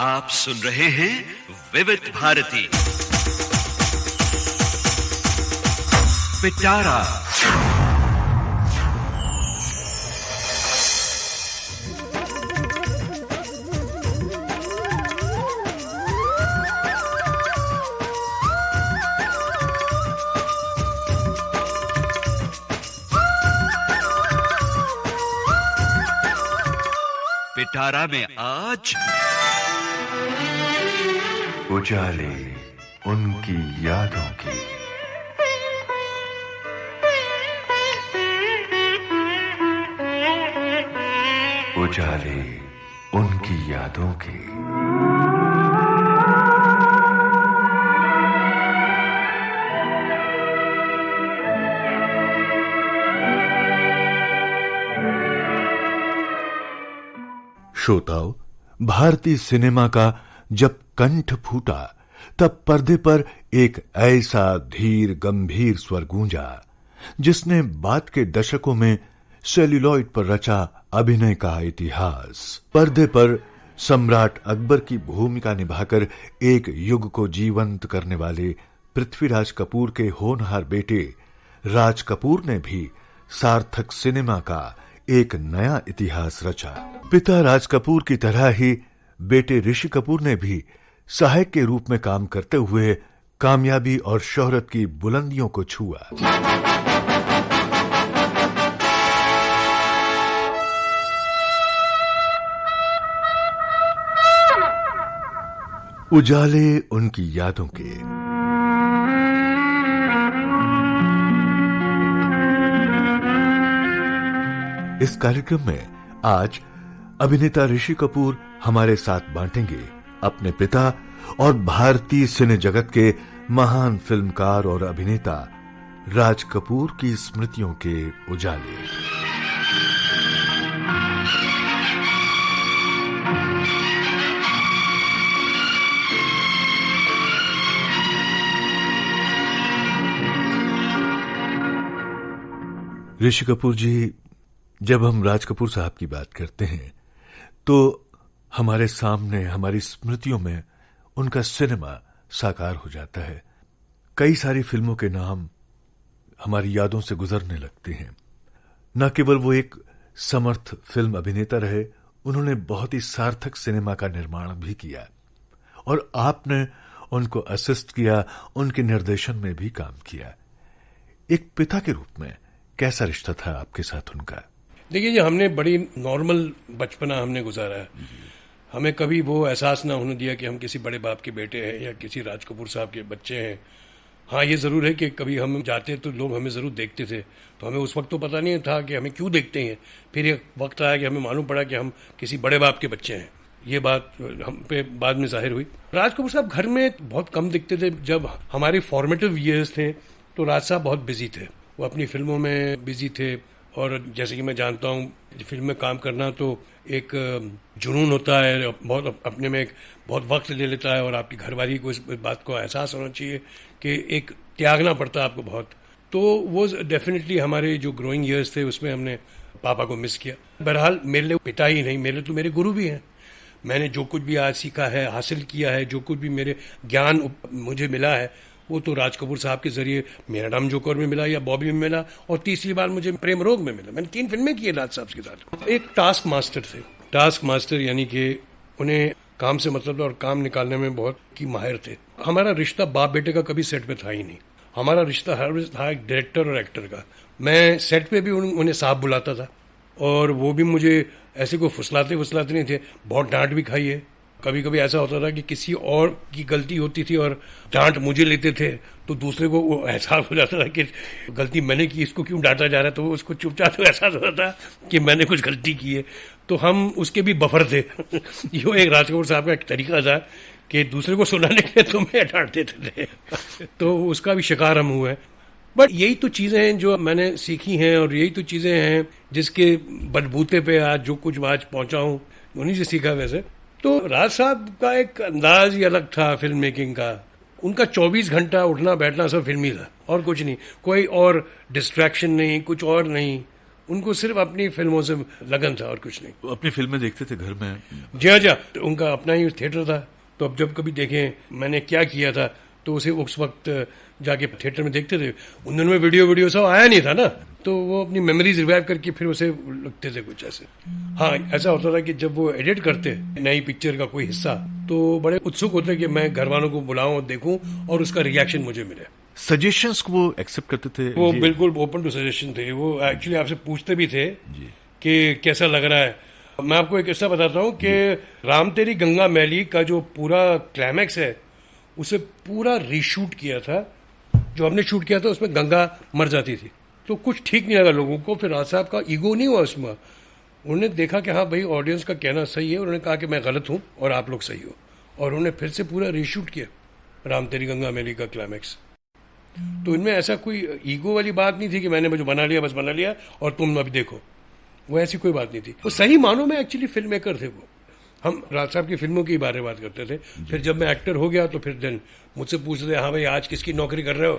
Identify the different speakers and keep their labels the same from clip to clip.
Speaker 1: आप सुन रहे हैं विविध भारती पिटारा। पिटारा में आज
Speaker 2: उजाले उनकी यादों की। उजाले उनकी यादों की। श्रोताओ, भारतीय सिनेमा का जब कंठ फूटा तब पर्दे पर एक ऐसा धीर गंभीर स्वर गूंजा जिसने बाद के दशकों में सेल्यूलॉइड पर रचा अभिनय का इतिहास। पर्दे पर सम्राट अकबर की भूमिका निभाकर एक युग को जीवंत करने वाले पृथ्वीराज कपूर के होनहार बेटे राज कपूर ने भी सार्थक सिनेमा का एक नया इतिहास रचा। पिता राज कपूर की तरह ही बेटे ऋषि कपूर ने भी सहायक के रूप में काम करते हुए कामयाबी और शोहरत की बुलंदियों को छुआ। उजाले उनकी यादों के। इस कार्यक्रम में आज अभिनेता ऋषि कपूर हमारे साथ बांटेंगे अपने पिता और भारतीय सिने जगत के महान फिल्मकार और अभिनेता राज कपूर की स्मृतियों के उजाले। ऋषि कपूर जी, जब हम राज कपूर साहब की बात करते हैं तो हमारे सामने, हमारी स्मृतियों में उनका सिनेमा साकार हो जाता है। कई सारी फिल्मों के नाम हमारी यादों से गुजरने लगते हैं। न केवल वो एक समर्थ फिल्म अभिनेता रहे, उन्होंने बहुत ही सार्थक सिनेमा का निर्माण भी किया और आपने उनको असिस्ट किया, उनके निर्देशन में भी काम किया। एक पिता के रूप में कैसा रिश्ता था आपके साथ उनका?
Speaker 3: देखिए जी, हमने बड़ी नॉर्मल बचपना हमने गुजारा है। हमें कभी वो एहसास ना होने दिया कि हम किसी बड़े बाप के बेटे हैं या किसी राज कपूर साहब के बच्चे हैं। हाँ, ये ज़रूर है कि कभी हम जाते तो लोग हमें ज़रूर देखते थे, तो हमें उस वक्त तो पता नहीं था कि हमें क्यों देखते हैं। फिर एक वक्त आया कि हमें मालूम पड़ा कि हम किसी बड़े बाप के बच्चे हैं। ये बात हम पे बाद में जाहिर हुई। राज कपूर साहब घर में बहुत कम दिखते थे। जब हमारे फॉर्मेटिव ईयर्स थे तो राज साहब बहुत बिजी थे, वो अपनी फिल्मों में बिजी थे। और जैसे कि मैं जानता हूँ, फिल्म में काम करना तो एक जुनून होता है, बहुत अपने में एक बहुत वक्त ले लेता है और आपकी घरवाली को इस बात को एहसास होना चाहिए कि एक त्यागना पड़ता है आपको बहुत। तो वो डेफिनेटली हमारे जो ग्रोइंग ईयर्स थे उसमें हमने पापा को मिस किया। बहरहाल मेरे लिए पिता ही नहीं, मेरे तो मेरे गुरु भी हैं। मैंने जो कुछ भी आज सीखा है, हासिल किया है, जो कुछ भी मेरे ज्ञान मुझे मिला है, वो तो राज कपूर साहब के जरिए मेरा नाम जोकर में मिला या बॉबी में मिला, और तीसरी बार मुझे प्रेम रोग में मिला। मैंने 3 फिल्में की राज साहब के साथ। एक टास्क मास्टर थे। टास्क मास्टर यानी कि उन्हें काम से मतलब था और काम निकालने में बहुत की माहिर थे। हमारा रिश्ता बाप बेटे का कभी सेट पे था ही नहीं। हमारा रिश्ता हर था एक डायरेक्टर और एक्टर का। मैं सेट पे भी उन्हें साहब बुलाता था और वो भी मुझे ऐसे कोई फुसलाते नहीं थे। बहुत डांट भी खाई है। कभी कभी ऐसा होता था कि किसी और की गलती होती थी और डांट मुझे लेते थे, तो दूसरे को वो एहसास हो जाता था कि गलती मैंने की, इसको क्यों डांटा जा रहा है। तो उसको चुपचाप तो एहसास होता था कि मैंने कुछ गलती की है। तो हम उसके भी बफर थे। यो एक राज कपूर साहब का एक तरीका था कि दूसरे को सुनाने के लिए तुम्हें डांट देते थे। तो उसका भी शिकार हम हुए। बट यही तो चीज़ें हैं जो मैंने सीखी हैं और यही तो चीज़ें हैं जिसके बलबूते पे आज जो कुछ आज पहुंचा हूँ, उन्हीं से सीखा। वैसे तो राज साहब का एक अंदाज ही अलग था फिल्म मेकिंग का। उनका 24 घंटा उठना बैठना सब फिल्मी था और कुछ नहीं, कोई और डिस्ट्रैक्शन नहीं, कुछ और नहीं। उनको सिर्फ अपनी फिल्मों से लगन था और कुछ नहीं।
Speaker 2: वो अपनी फिल्में देखते थे घर में?
Speaker 3: जी हाँ जी हाँ, तो उनका अपना ही थिएटर था, तो अब जब कभी देखें मैंने क्या किया था तो उसे उस वक्त जाके थिएटर में देखते थे। उन दिनों में वीडियो सब आया नहीं था ना, तो वो अपनी मेमोरीज रिवाइव करके फिर उसे लिखते थे कुछ ऐसे। हाँ, ऐसा होता था कि जब वो एडिट करते नई पिक्चर का कोई हिस्सा, तो बड़े उत्सुक होते कि मैं घर वालों को बुलाऊं और देखूं और उसका रिएक्शन मुझे मिले।
Speaker 2: सजेशंस को वो एक्सेप्ट करते थे?
Speaker 3: वो बिल्कुल ओपन टू सजेशन थे। वो एक्चुअली आपसे पूछते भी थे कि कैसा लग रहा है। मैं आपको एक किस्सा बताता हूँ कि राम तेरी गंगा मैली का जो पूरा क्लाइमैक्स है उसे पूरा रीशूट किया था। जो हमने शूट किया था उसमें गंगा मर जाती थी, तो कुछ ठीक नहीं लगा लोगों को। फिर राज साहब का ईगो नहीं हुआ उसमें, उन्होंने देखा कि हाँ भाई ऑडियंस का कहना सही है, उन्होंने कहा कि मैं गलत हूँ और आप लोग सही हो, और उन्होंने फिर से पूरा रीशूट किया राम तेरी गंगा मैली का क्लाइमैक्स। तो इनमें ऐसा कोई ईगो वाली बात नहीं थी कि मैंने मुझे बना लिया, बस बना लिया और तुम अभी देखो, वो ऐसी कोई बात नहीं थी। वो सही मानों में एक्चुअली फिल्म मेकर थे वो। हम राज साहब की फिल्मों के बारे में बात करते थे। फिर जब मैं एक्टर हो गया तो फिर देन मुझसे पूछते थे, हाँ भाई आज किसकी नौकरी कर रहे हो?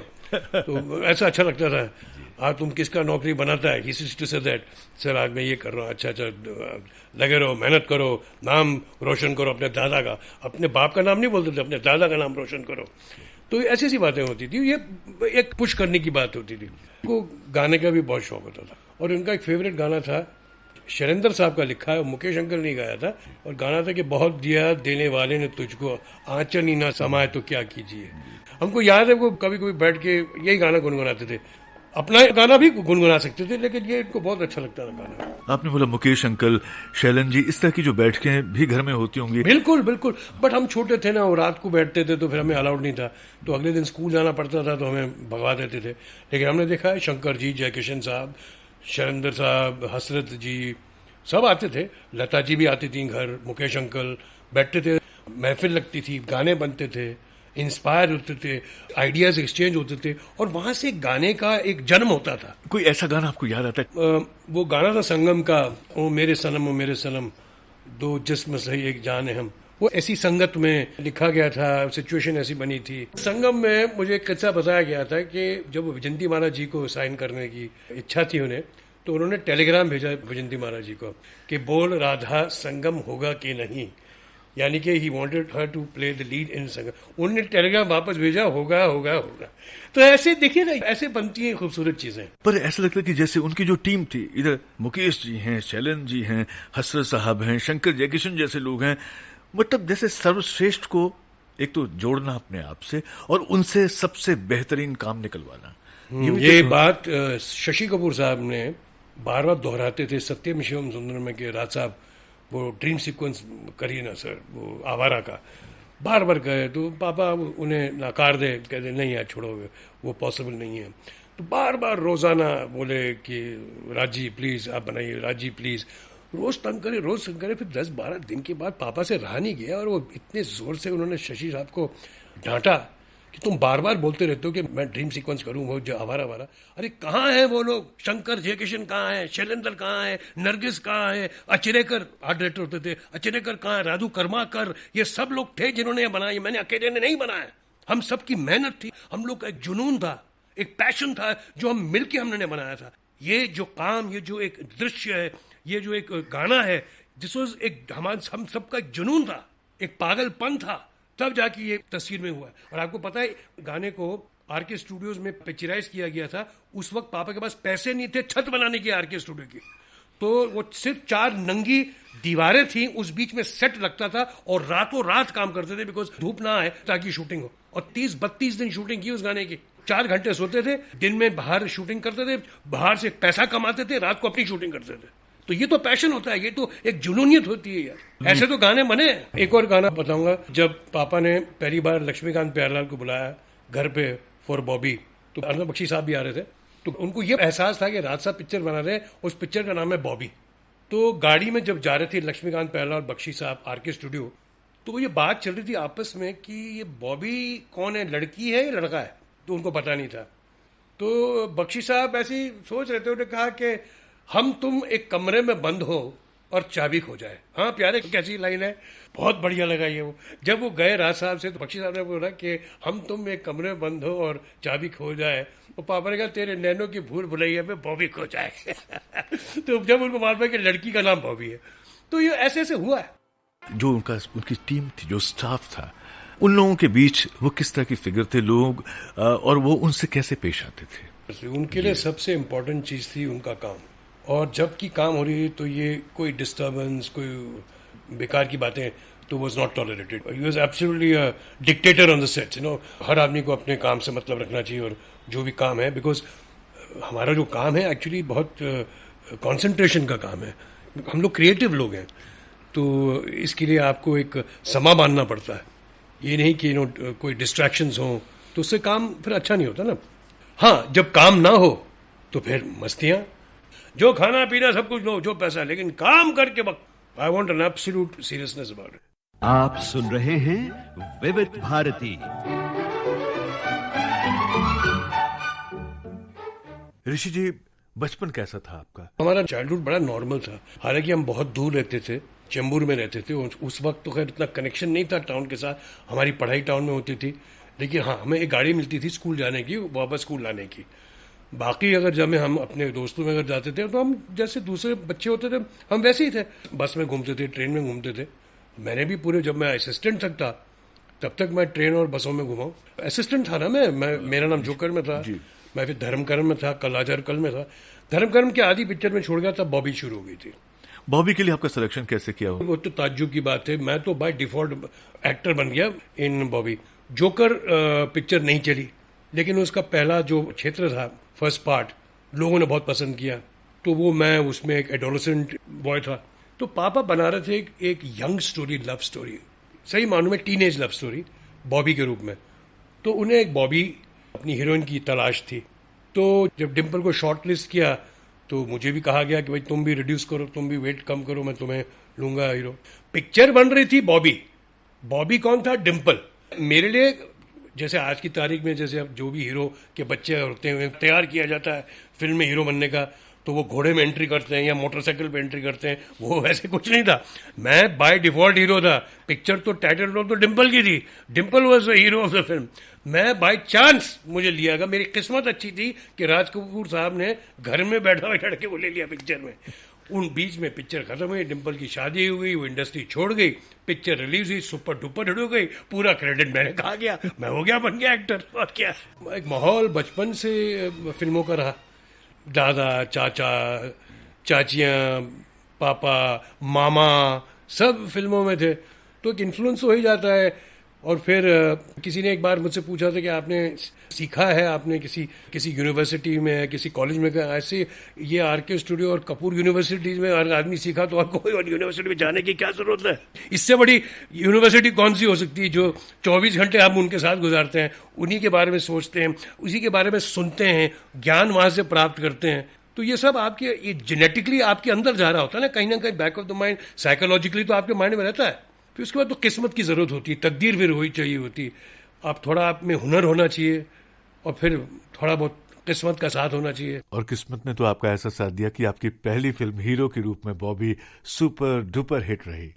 Speaker 3: तो ऐसा अच्छा लगता था, आज तुम किसका नौकरी बनाता है? He used to say that, sir आज मैं ये कर रहा हूँ। अच्छा अच्छा, लगे रहो, मेहनत करो, नाम रोशन करो अपने दादा का। अपने बाप का नाम नहीं बोलते थे, अपने दादा का नाम रोशन करो। तो ऐसी ऐसी बातें होती थी, ये एक पुश करने की बात होती थी। उनको गाने का भी बहुत शौक होता था, और उनका एक फेवरेट गाना था, शैलेंद्र साहब का लिखा है, मुकेश अंकल ने गाया था, और गाना था कि बहुत दिया देने वाले ने तुझको, आंचल ही ना समाए तो क्या कीजिए। हमको याद है वो कभी कभी बैठ के यही गाना गुनगुनाते थे। अपना गाना भी गुनगुना सकते थे, लेकिन ये इनको बहुत अच्छा लगता था गाना।
Speaker 2: आपने बोला मुकेश अंकल, शैलन जी, इस तरह की जो बैठकें भी घर में होती होंगी?
Speaker 3: बिल्कुल बिल्कुल, बट हम छोटे थे ना, और रात को बैठते थे तो फिर हमें अलाउड नहीं था, तो अगले दिन स्कूल जाना पड़ता था तो हमें भगवा देते थे। लेकिन हमने देखा है शंकर जी, जयकिशन साहब, शैलेंद्र साहब, हसरत जी, सब आते थे, लता जी भी आती थी घर, मुकेश अंकल बैठते थे, महफिल लगती थी, गाने बनते थे, इंस्पायर होते थे, आइडियाज एक्सचेंज होते थे, और वहां से गाने का एक जन्म होता था।
Speaker 2: कोई ऐसा गाना आपको याद आता है?
Speaker 3: वो गाना था संगम का, ओ मेरे सनम, दो जिस्म सही एक जान है हम। वो ऐसी संगत में लिखा गया था, सिचुएशन ऐसी बनी थी। संगम में मुझे एक किस्सा बताया गया था कि जब विजंती महाराज जी को साइन करने की इच्छा थी उन्हें, तो उन्होंने टेलीग्राम भेजा विजंती महाराज जी को कि बोल राधा संगम होगा कि नहीं, यानी कि he wanted her to play the lead in Sangam. उन्होंने टेलीग्राम वापस भेजा, होगा होगा होगा। तो ऐसे देखिए ना, ऐसे बनती हैं खूबसूरत चीजें।
Speaker 2: पर ऐसा लगता है कि जैसे उनकी जो टीम थी, इधर मुकेश जी हैं, शैलन जी हैं, हसरत साहब हैं, शंकर जयकिशन जैसे लोग हैं, मतलब जैसे सर्वश्रेष्ठ को एक तो जोड़ना अपने आप से और उनसे सबसे बेहतरीन काम निकलवाना।
Speaker 3: ये बात शशि कपूर साहब ने बार बार दोहराते थे सत्यम शिवम सुंदरम में कि राज साहब वो ड्रीम सीक्वेंस करिए ना सर, वो आवारा का बार बार कहे, तो पापा उन्हें नकार दे, कहते नहीं यार छोड़ोगे, वो पॉसिबल नहीं है। तो बार बार रोजाना बोले कि राजी प्लीज आप बनाइए, राजी प्लीज, रोज तंग करे। फिर 10-12 दिन के बाद पापा से रहा नहीं गया, और वो इतने जोर से उन्होंने शशि साहब को डांटा कि तुम बार बार बोलते रहते हो कि मैं ड्रीम सीक्वेंस करूं, वो जो आवारा। अरे कहाँ है वो लोग? शंकर जयकिशन कहाँ है? शैलेंद्र कहाँ है? नरगिस कहाँ है? अचरेकर आर्ट डायरेक्टर होते थे, अचरेकर कहाँ है? राधू कर्माकर, ये सब लोग थे जिन्होंने बनाया, मैंने अकेले ने नहीं बनाया। हम सबकी मेहनत थी, हम लोग का एक जुनून था, एक पैशन था, जो हम मिलकर हमने बनाया था। ये जो काम, ये जो एक दृश्य है, ये जो एक गाना है, जिस एक हम सबका एक जुनून था, एक पागलपन था, तब जाके ये तस्वीर में हुआ। और आपको पता है गाने को आरके स्टूडियोज में पिक्चराइज किया गया था। उस वक्त पापा के पास पैसे नहीं थे छत बनाने की आरके स्टूडियो की, तो वो सिर्फ 4 नंगी दीवारें थी, उस बीच में सेट लगता था और रातों रात काम करते थे, बिकॉज धूप ना आए ताकि शूटिंग हो। और 30-32 दिन शूटिंग की उस गाने की। 4 घंटे सोते थे, दिन में बाहर शूटिंग करते थे, बाहर से पैसा कमाते थे, रात को अपनी शूटिंग करते थे। तो ये तो पैशन होता है, ये तो एक जुनूनियत होती है यार। ऐसे तो गाने बने। एक और गाना बताऊंगा, जब पापा ने पहली बार लक्ष्मीकांत प्यारेलाल को बुलाया घर पे फॉर बॉबी, तो अर्नब बख्शी साहब भी आ रहे थे, तो उनको ये एहसास था कि राज साहब पिक्चर बना रहे, उस पिक्चर का नाम है बॉबी। तो गाड़ी में जब जा रहे थे लक्ष्मीकांत प्यारेलाल और बख्शी साहब आरके स्टूडियो, तो ये बात चल रही थी आपस में कि ये बॉबी कौन है, लड़की है या लड़का है, तो उनको पता नहीं था। तो बख्शी साहब ऐसे ही सोच रहे थे, उन्होंने कहा कि हम तुम एक कमरे में बंद हो और चाबी खो जाए। हाँ प्यारे, कैसी लाइन है, बहुत बढ़िया लगा ये। वो जब वो गए राज साहब से तो बख्शी साहब ने बोला कि हम तुम एक कमरे में बंद हो और चाबी खो जाए, तो पापा ने कहा तेरे नैनो की भूल भुलैया में बॉबी खो जाए। तो जब उनको मालूम है कि लड़की का नाम बॉबी है, तो ये ऐसे ऐसे हुआ है।
Speaker 2: जो उनकी टीम थी, जो स्टाफ था, उन लोगों के बीच वो किस तरह की फिगर थे लोग, और वो उनसे कैसे पेश आते थे?
Speaker 3: उनके लिए सबसे इम्पोर्टेंट चीज थी उनका काम, और जब की काम हो रही है तो ये कोई डिस्टर्बेंस, कोई बेकार की बातें तो was not tolerated. He was absolutely a dictator on the set, हर आदमी को अपने काम से मतलब रखना चाहिए, और जो भी काम है, बिकॉज हमारा जो काम है एक्चुअली बहुत कंसंट्रेशन का काम है। हम लोग क्रिएटिव लोग हैं, तो इसके लिए आपको एक समा बांधना पड़ता है। ये नहीं कि कोई डिस्ट्रैक्शंस हो तो उससे काम फिर अच्छा नहीं होता ना। हाँ, जब काम ना हो तो फिर मस्तियां, जो खाना पीना सब कुछ लो, जो पैसा, लेकिन काम करके वक्त I want an absolute seriousness about it.
Speaker 1: आप सुन रहे हैं विविध भारती।
Speaker 2: ऋषि जी, बचपन कैसा था आपका?
Speaker 3: हमारा चाइल्डहुड बड़ा नॉर्मल था। हालांकि हम बहुत दूर रहते थे, चेंबूर में रहते थे। उस वक्त तो खैर इतना कनेक्शन नहीं था टाउन के साथ, हमारी पढ़ाई टाउन में होती थी, लेकिन हाँ हमें एक गाड़ी मिलती थी स्कूल जाने की, वापस स्कूल लाने की। बाकी अगर जब हम अपने दोस्तों में अगर जाते थे तो हम जैसे दूसरे बच्चे होते थे हम वैसे ही थे, बस में घूमते थे, ट्रेन में घूमते थे। मैंने भी पूरे, जब मैं असिस्टेंट तक था तब तक मैं ट्रेन और बसों में घुमा। असिस्टेंट था ना मैं मेरा नाम जोकर में था, मैं फिर धर्मकर्म में था, कल आजार कल में था। धर्मकर्म के आधी पिक्चर में छोड़ गया, तब बॉबी शुरू हो गई थी।
Speaker 2: बॉबी के लिए आपका सिलेक्शन कैसे किया?
Speaker 3: वो तो ताज्जुब की बात है, मैं तो बाय डिफॉल्ट एक्टर बन गया इन बॉबी। जोकर पिक्चर नहीं चली, लेकिन उसका पहला जो क्षेत्र था, फर्स्ट पार्ट, लोगों ने बहुत पसंद किया, तो वो मैं उसमें एक एडोलेसेंट बॉय था। तो पापा बना रहे थे एक यंग स्टोरी, लव स्टोरी, सही मानूं में टीनेज लव स्टोरी बॉबी के रूप में। तो उन्हें एक बॉबी अपनी हीरोइन की तलाश थी। तो जब डिम्पल को शॉर्ट लिस्ट किया तो मुझे भी कहा गया कि भाई तुम भी रिड्यूस करो, तुम भी वेट कम करो, मैं तुम्हें लूंगा हीरो। पिक्चर बन रही थी बॉबी। बॉबी कौन था? डिम्पल। मेरे लिए जैसे आज की तारीख में जैसे अब जो भी हीरो के बच्चे होते हैं तैयार किया जाता है फिल्म में हीरो बनने का, तो वो घोड़े में एंट्री करते हैं या मोटरसाइकिल पे एंट्री करते हैं, वो वैसे कुछ नहीं था। मैं बाय डिफॉल्ट हीरो था। पिक्चर तो टाइटल रोल तो डिम्पल की थी, Dimple was the hero of the film. मैं बाय चांस मुझे लिया गया, मेरी किस्मत अच्छी थी कि राज कपूर साहब ने घर में बैठा हुआ लड़के को ले लिया पिक्चर में। उन बीच में पिक्चर खत्म हुई, डिम्पल की शादी हुई, वो इंडस्ट्री छोड़ गई, पिक्चर रिलीज हुई, सुपर डुपर हिट हो गई, पूरा क्रेडिट मैंने कहा गया, मैं हो गया, बन गया एक्टर। और क्या, एक माहौल बचपन से फिल्मों का रहा। दादा, चाचा, चाचियाँ, पापा, मामा सब फिल्मों में थे, तो एक इन्फ्लुएंस तो हो ही जाता है। और फिर किसी ने एक बार मुझसे पूछा था कि आपने सीखा है, आपने किसी यूनिवर्सिटी में, किसी कॉलेज में? ऐसे ये आरके स्टूडियो और कपूर यूनिवर्सिटीज में हर आदमी सीखा तो और कोई और यूनिवर्सिटी में जाने की क्या जरूरत है? इससे बड़ी यूनिवर्सिटी कौन सी हो सकती है जो 24 घंटे हम उनके साथ गुजारते हैं, उन्हीं के बारे में सोचते हैं, उसी के बारे में सुनते हैं, ज्ञान वहां से प्राप्त करते हैं। तो ये सब आपके ये जेनेटिकली आपके अंदर जा रहा होता है ना कहीं back of the mind, psychologically तो आपके माइंड में रहता है। फिर उसके बाद तो किस्मत की जरूरत होती है, तकदीर फिर वही चाहिए होती। आप थोड़ा आप में हुनर होना चाहिए और फिर थोड़ा बहुत किस्मत का साथ होना चाहिए।
Speaker 2: और किस्मत ने तो आपका ऐसा साथ दिया कि आपकी पहली फिल्म हीरो के रूप में बॉबी सुपर डुपर हिट रही।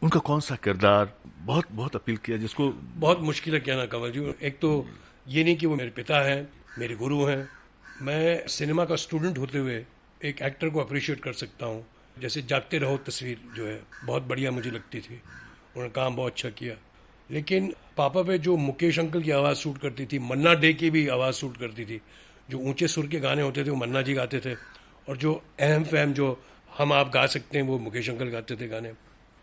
Speaker 2: उनका कौन सा किरदार बहुत बहुत अपील किया जिसको?
Speaker 3: बहुत मुश्किल है कहना कंवल जी। एक तो ये नहीं कि वो मेरे पिता हैं, मेरे गुरु हैं, मैं सिनेमा का स्टूडेंट होते हुए एक एक्टर को अप्रिशिएट कर सकता हूँ। जैसे जागते रहो तस्वीर जो है बहुत बढ़िया मुझे लगती थी, उन्होंने काम बहुत अच्छा किया। लेकिन पापा पे जो मुकेश अंकल की आवाज़ सूट करती थी, मन्ना डे की भी आवाज़ सूट करती थी, जो ऊंचे सुर के गाने होते थे वो मन्ना जी गाते थे, और जो अहम फहम जो हम आप गा सकते हैं वो मुकेश अंकल गाते थे गाने।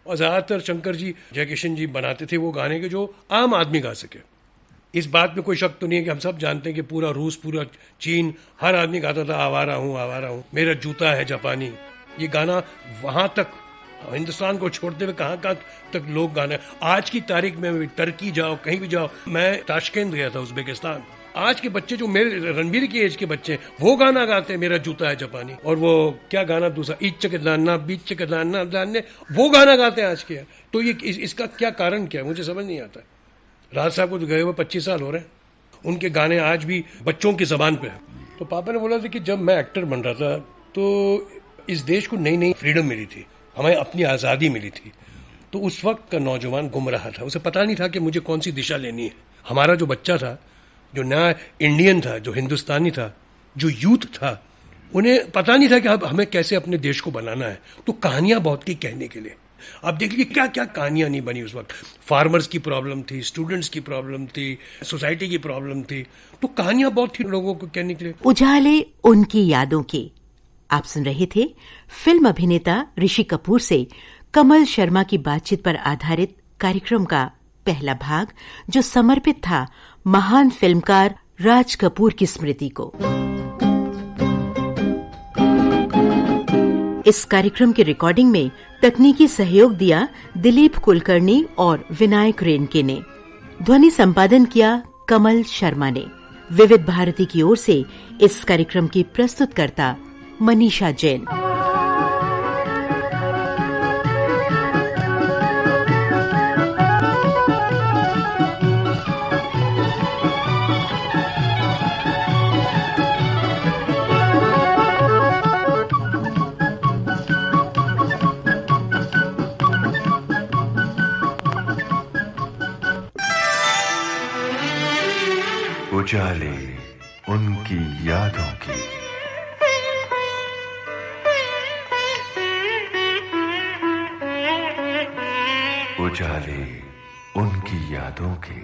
Speaker 3: और ज़्यादातर शंकर जी, जयकिशन जी बनाते थे वो गाने के जो आम आदमी गा सके। इस बात में कोई शक तो नहीं है कि हम सब जानते हैं कि पूरा रूस, पूरा चीन, हर आदमी गाता था आवारा हूँ, मेरा जूता है जापानी। ये गाना वहां तक हिंदुस्तान को छोड़ते हुए कहाँ तक लोग गाने। आज की तारीख में टर्की जाओ, कहीं भी जाओ, मैं ताशकेंद गया था, उज्बेकिस्तान, आज के बच्चे जो मेरे रणबीर की एज के बच्चे वो गाना गाते हैं, मेरा जूता है जापानी। और वो क्या गाना दूसरा, इच्च के दाना बीच के दाना दाने, वो गाना गाते हैं आज के। तो ये इसका क्या कारण क्या है मुझे समझ नहीं आता। राज साहब को तो गए हुए 25 साल हो रहे हैं, उनके गाने आज भी बच्चों की जबान पे है। तो पापा ने बोला था कि जब मैं एक्टर बन रहा था तो इस देश को नई नई फ्रीडम मिली थी, हमें अपनी आज़ादी मिली थी। तो उस वक्त का नौजवान गुम रहा था, उसे पता नहीं था कि मुझे कौन सी दिशा लेनी है। हमारा जो बच्चा था, जो नया इंडियन था, जो हिंदुस्तानी था, जो यूथ था, उन्हें पता नहीं था कि अब हमें कैसे अपने देश को बनाना है। तो कहानियां बहुत थी कहने के लिए। अब देख लीजिए क्या क्या कहानियां नहीं बनी उस वक्त। फार्मर्स की प्रॉब्लम थी, स्टूडेंट्स की प्रॉब्लम थी, सोसाइटी की प्रॉब्लम थी। तो कहानियां बहुत थी लोगों को कहने के लिए।
Speaker 4: उजाले उनकी यादों के। आप सुन रहे थे फिल्म अभिनेता ऋषि कपूर से कमल शर्मा की बातचीत पर आधारित कार्यक्रम का पहला भाग, जो समर्पित था महान फिल्मकार राज कपूर की स्मृति को। इस कार्यक्रम की रिकॉर्डिंग में तकनीकी सहयोग दिया दिलीप कुलकर्णी और विनायक रेणके ने। ध्वनि संपादन किया कमल शर्मा ने। विविध भारती की ओर से इस कार्यक्रम की प्रस्तुतकर्ता मनीषा जैन।
Speaker 2: उजाले उनकी यादों की। उजाले उनकी यादों की।